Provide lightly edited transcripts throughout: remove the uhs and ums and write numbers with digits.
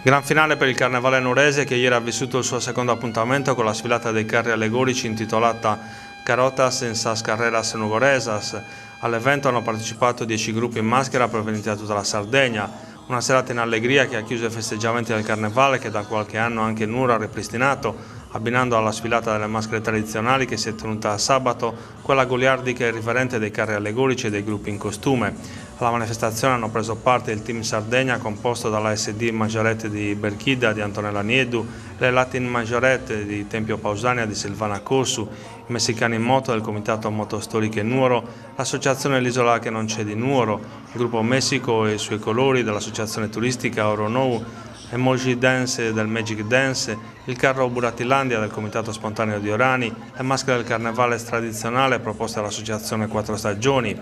Gran finale per il Carnevale Nuorese che ieri ha vissuto il suo secondo appuntamento con la sfilata dei carri allegorici intitolata Carotas en sas carreras nugoresas. All'evento hanno partecipato 10 gruppi in maschera provenienti da tutta la Sardegna. Una serata in allegria che ha chiuso i festeggiamenti del Carnevale che da qualche anno anche Nuoro ha ripristinato, abbinando alla sfilata delle maschere tradizionali che si è tenuta sabato quella goliardica e irriverente dei carri allegorici e dei gruppi in costume. Alla manifestazione hanno preso parte il team Sardegna composto dalla SD Majorette di Berchida di Antonella Niedu, le Latin Majorette di Tempio Pausania di Silvana Corsu, i Messicani in Moto del Comitato Motostoriche Nuoro, l'associazione L'Isola che non c'è di Nuoro, il gruppo Messico e i suoi colori dell'associazione turistica Oronou, Emoji Dance del Magic Dance, il carro Buratilandia del Comitato Spontaneo di Orani, le maschere del Carnevale tradizionale proposte dall'associazione Quattro Stagioni,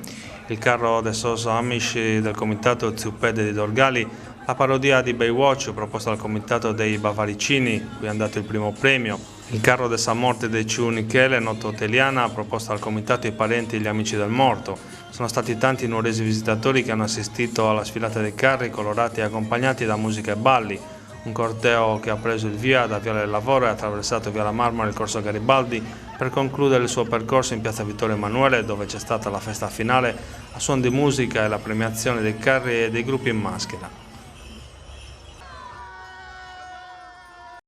il carro de Sos Amish del Comitato Zuppede di Dorgali, la parodia di Baywatch proposta dal Comitato dei Bavaricini, cui è andato il primo premio, il carro de San Morte de Ciu Michele, noto Teliana, proposta dal Comitato I Parenti e gli Amici del Morto. Sono stati tanti i nuoresi visitatori che hanno assistito alla sfilata dei carri colorati e accompagnati da musica e balli. Un corteo che ha preso il via da Viale del Lavoro e ha attraversato Via La Marmora e il Corso Garibaldi per concludere il suo percorso in Piazza Vittorio Emanuele, dove c'è stata la festa finale a suon di musica e la premiazione dei carri e dei gruppi in maschera.